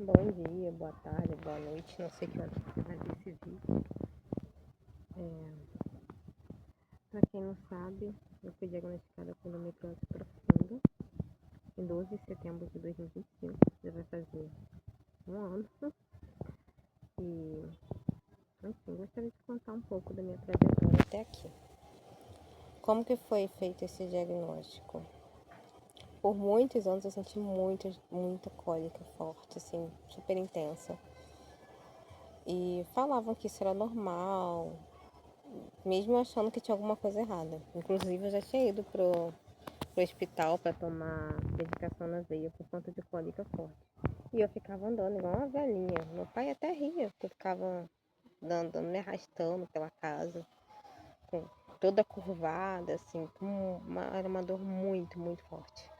Bom dia, boa tarde, boa noite, não sei que hora você vai ver esse vídeo. Pra quem não sabe, eu fui diagnosticada com endometriose profunda em 12 de setembro de 2025, já vai fazer um ano. E, enfim, gostaria de contar um pouco da minha trajetória até aqui. Como que foi feito esse diagnóstico? Por muitos anos eu senti muita cólica forte, assim, super intensa. E falavam que isso era normal, mesmo achando que tinha alguma coisa errada. Inclusive, eu já tinha ido pro hospital para tomar medicação na veia por conta de cólica forte. E eu ficava andando igual uma velhinha. Meu pai até ria, porque eu ficava andando, me arrastando pela casa, com toda curvada, assim, era uma dor muito forte.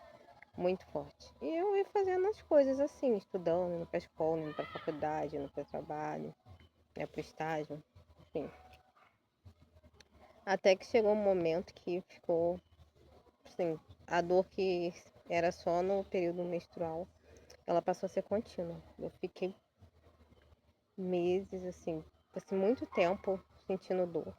Muito forte. E eu ia fazendo as coisas assim, estudando, indo pra escola, indo pra faculdade, indo pro trabalho, ia pro estágio, enfim. Até que chegou um momento que ficou, assim, a dor que era só no período menstrual, ela passou a ser contínua. Eu fiquei meses, assim muito tempo sentindo dor.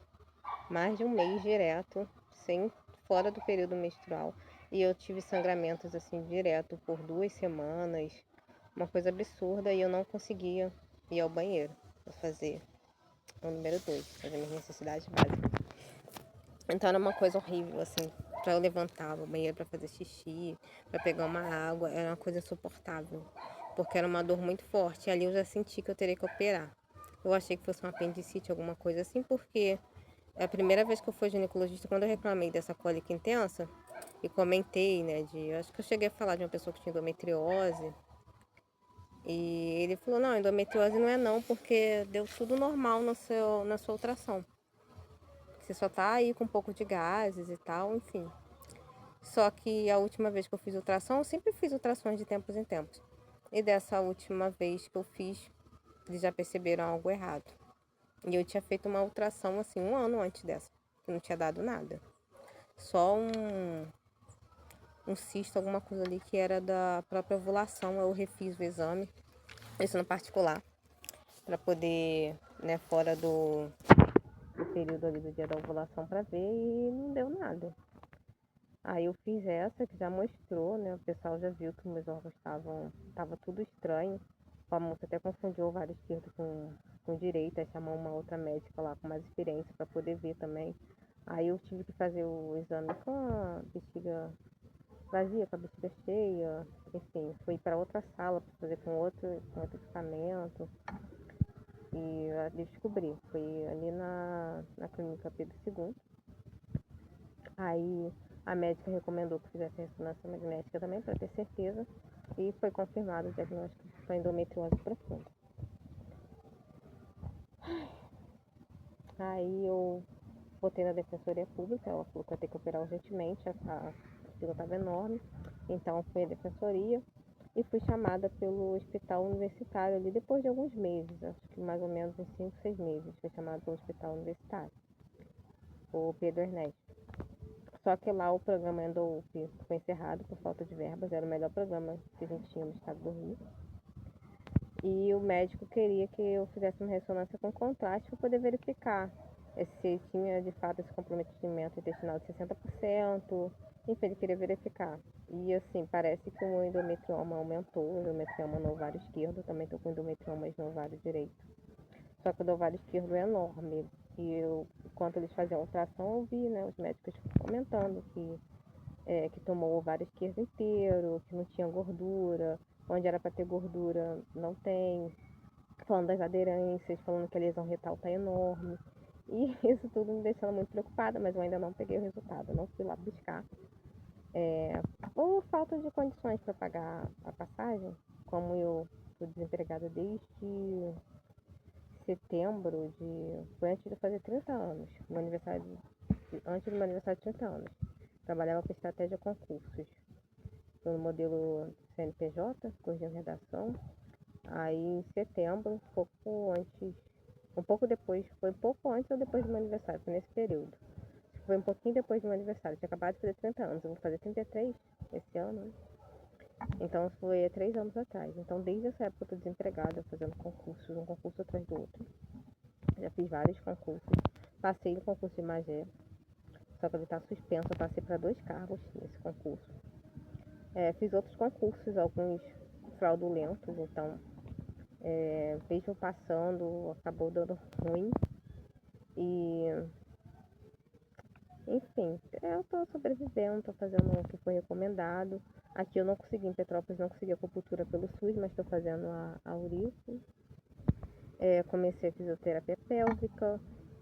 Mais de um mês direto, sem, fora do período menstrual. E eu tive sangramentos, assim, direto por 2 semanas. Uma coisa absurda, e eu não conseguia ir ao banheiro pra fazer o número 2, fazer minhas necessidades básicas. Então era uma coisa horrível, assim, pra eu levantar o banheiro pra fazer xixi, pra pegar uma água, era uma coisa insuportável, porque era uma dor muito forte. E ali eu já senti que eu teria que operar. Eu achei que fosse uma apendicite, alguma coisa assim, porque é a primeira vez que eu fui ginecologista, quando eu reclamei dessa cólica intensa, e comentei, né, acho que eu cheguei a falar de uma pessoa que tinha endometriose, e ele falou, não, endometriose não é não, porque deu tudo normal na sua ultrassom. Você só tá aí com um pouco de gases e tal, enfim. Só que a última vez que eu fiz ultrassom, eu sempre fiz ultrassons de tempos em tempos. E dessa última vez que eu fiz, eles já perceberam algo errado. E eu tinha feito uma ultrassom, assim, um ano antes dessa, que não tinha dado nada. Só um cisto, alguma coisa ali que era da própria ovulação. Eu refiz o exame, isso no particular, para poder, né, fora do período ali do dia da ovulação para ver, e não deu nada. Aí eu fiz essa, que já mostrou, né? O pessoal já viu que meus órgãos tava tudo estranho. A moça até confundiu o ovário esquerdo com direito, aí chamou uma outra médica lá com mais experiência para poder ver também. Aí eu tive que fazer o exame com a bexiga vazia, com a bexiga cheia, enfim, fui para outra sala para fazer com outro equipamento. E eu descobri, foi ali na clínica Pedro II. Aí a médica recomendou que fizesse ressonância magnética também para ter certeza, e foi confirmado o diagnóstico para endometriose profunda. Aí eu botei na defensoria pública, ela falou que ia ter que operar urgentemente, a fila estava enorme, então fui à defensoria e fui chamada pelo hospital universitário ali depois de alguns meses, acho que mais ou menos uns 5, 6 meses, fui chamada pelo hospital universitário, o Pedro Ernesto. Só que lá o programa Endoup foi encerrado por falta de verbas, era o melhor programa que a gente tinha no estado do Rio. E o médico queria que eu fizesse uma ressonância com contraste para poder verificar se tinha de fato esse comprometimento intestinal de 60%. Enfim, ele queria verificar. E assim, parece que o endometrioma aumentou, o endometrioma no ovário esquerdo, também estou com endometriomas no ovário direito. Só que o do ovário esquerdo é enorme. E enquanto eles faziam a ultrassom, eu vi, né, os médicos comentando que tomou o ovário esquerdo inteiro, que não tinha gordura, onde era para ter gordura não tem, falando das aderências, falando que a lesão retal tá enorme. E isso tudo me deixando muito preocupada, mas eu ainda não peguei o resultado, não fui lá buscar. Por falta de condições para pagar a passagem, como eu estou desempregada desde setembro foi antes de eu fazer 30 anos, antes do meu aniversário de 30 anos. Trabalhava com estratégia concursos, no modelo CNPJ, curso de redação. Aí em setembro, um pouco depois, foi um pouco antes ou depois do meu aniversário, foi nesse período. Foi um pouquinho depois do meu aniversário, eu tinha acabado de fazer 30 anos, eu vou fazer 33 esse ano, né? Então foi há 3 anos atrás. Então desde essa época eu tô desempregada, fazendo concursos, um concurso atrás do outro. Já fiz vários concursos. Passei no concurso de Magé, só que ele tá suspenso. Eu passei para 2 cargos nesse concurso. Fiz outros concursos, alguns fraudulentos, então mesmo passando, acabou dando ruim. E enfim, eu tô sobrevivendo, tô fazendo o que foi recomendado. Aqui eu não consegui, em Petrópolis, não consegui acupuntura pelo SUS, mas estou fazendo a Aurico. Comecei a fisioterapia pélvica.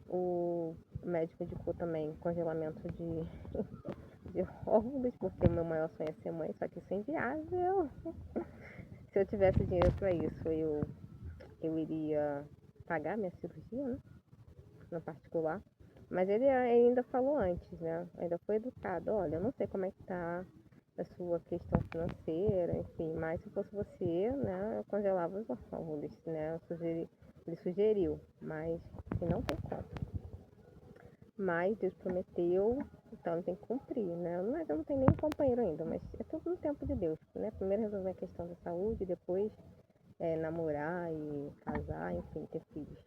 O médico indicou também congelamento de óvulos, porque o meu maior sonho é ser mãe, só que isso é inviável. Se eu tivesse dinheiro para isso, eu iria pagar minha cirurgia, né? No particular. Mas ele ainda falou antes, né? Ainda foi educado. Olha, eu não sei como é que tá a sua questão financeira, enfim, mas se fosse você, né, eu congelava os óvulos, né? Ele sugeriu, mas que não tem como. Mas Deus prometeu, então tem que cumprir, né? Mas eu não tenho nem companheiro ainda, mas é tudo no tempo de Deus, né? Primeiro resolver a questão da saúde, depois namorar e casar, enfim, ter filhos,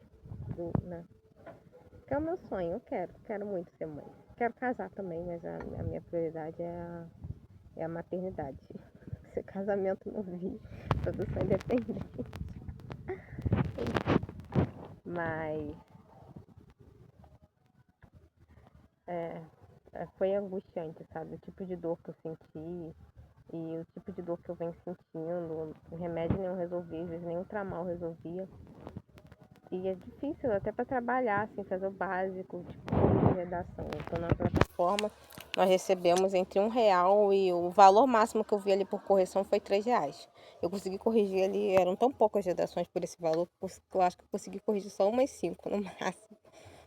né? Que é o meu sonho, eu quero muito ser mãe. Quero casar também, mas a minha prioridade é a maternidade. Se casamento não vir, produção independente. Mas é, foi angustiante, sabe? O tipo de dor que eu senti e o tipo de dor que eu venho sentindo. O remédio nenhum resolvia, às vezes nem o tramal resolvia. E é difícil até para trabalhar, assim, fazer o básico, tipo, de redação. Então, na plataforma, nós recebemos entre R$ 1 e o valor máximo que eu vi ali por correção foi R$ 3. Eu consegui corrigir ali, eram tão poucas redações por esse valor, que eu acho que eu consegui corrigir só umas 5 no máximo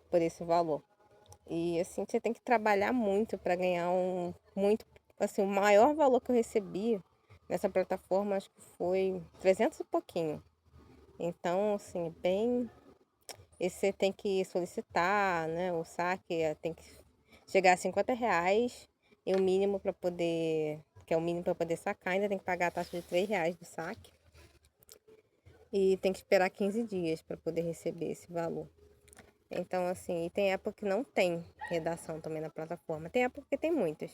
por esse valor. E assim, você tem que trabalhar muito para ganhar muito, assim, o maior valor que eu recebi nessa plataforma, acho que foi 300 e pouquinho. Então, assim, bem. E você tem que solicitar, né? O saque tem que chegar a R$ 50 e o mínimo para poder, que é o mínimo para poder sacar, ainda tem que pagar a taxa de R$ 3 do saque. E tem que esperar 15 dias para poder receber esse valor. Então, assim, e tem época que não tem redação também na plataforma. Tem época que tem muitas,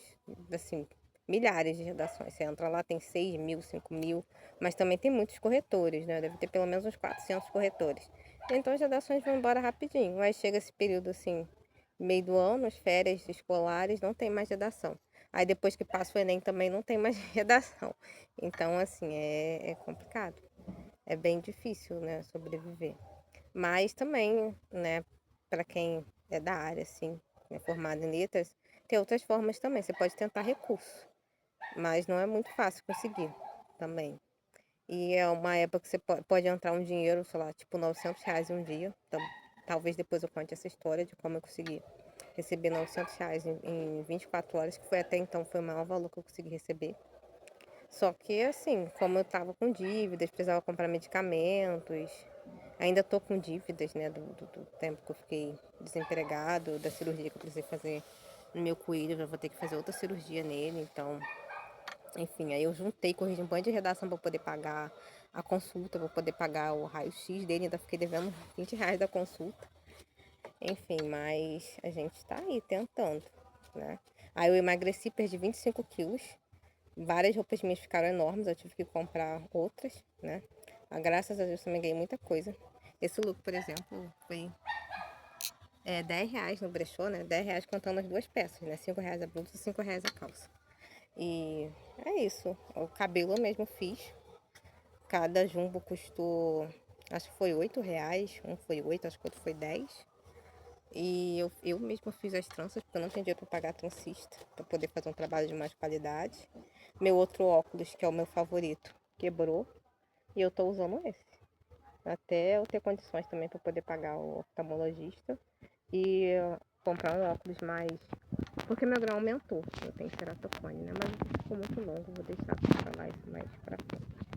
assim, milhares de redações. Você entra lá, tem 6.000, 5.000, mas também tem muitos corretores, né? Deve ter pelo menos uns 400 corretores. Então as redações vão embora rapidinho. Aí chega esse período, assim, meio do ano, as férias escolares, não tem mais redação. Aí depois que passa o Enem também não tem mais redação. Então, assim, é complicado. É bem difícil, né, sobreviver. Mas também, né, para quem é da área, assim, é formado em letras, tem outras formas também. Você pode tentar recurso, mas não é muito fácil conseguir também. E é uma época que você pode entrar um dinheiro, sei lá, tipo R$ 900 um dia. Então, talvez depois eu conte essa história de como eu consegui receber R$ 900 em 24 horas, que foi até então foi o maior valor que eu consegui receber. Só que assim, como eu tava com dívidas, precisava comprar medicamentos, ainda tô com dívidas, né, do tempo que eu fiquei desempregado, da cirurgia que eu precisei fazer no meu coelho, eu já vou ter que fazer outra cirurgia nele, então, enfim, aí eu juntei, corrigi um banho de redação para poder pagar a consulta, para poder pagar o raio-x dele, ainda fiquei devendo R$ 20 da consulta. Enfim, mas a gente tá aí tentando, né? Aí eu emagreci, perdi 25 quilos. Várias roupas minhas ficaram enormes, eu tive que comprar outras, né? Graças a Deus também ganhei muita coisa. Esse look, por exemplo, foi R$ 10 no brechó, né? R$ 10 contando as duas peças, né? R$ 5 a blusa e R$ 5 a calça. E é isso. O cabelo eu mesmo fiz. Cada jumbo custou, acho que foi R$ 8. Um foi 8, acho que o outro foi 10. E eu mesma fiz as tranças, porque eu não tinha dinheiro para pagar transista, para poder fazer um trabalho de mais qualidade. Meu outro óculos, que é o meu favorito, quebrou. E eu tô usando esse. Até eu ter condições também para poder pagar o oftalmologista. E comprar um óculos mais. Porque meu grau aumentou. Eu tenho ceratocone, né? Mas ficou muito longo. Vou deixar pra falar isso mais pra frente.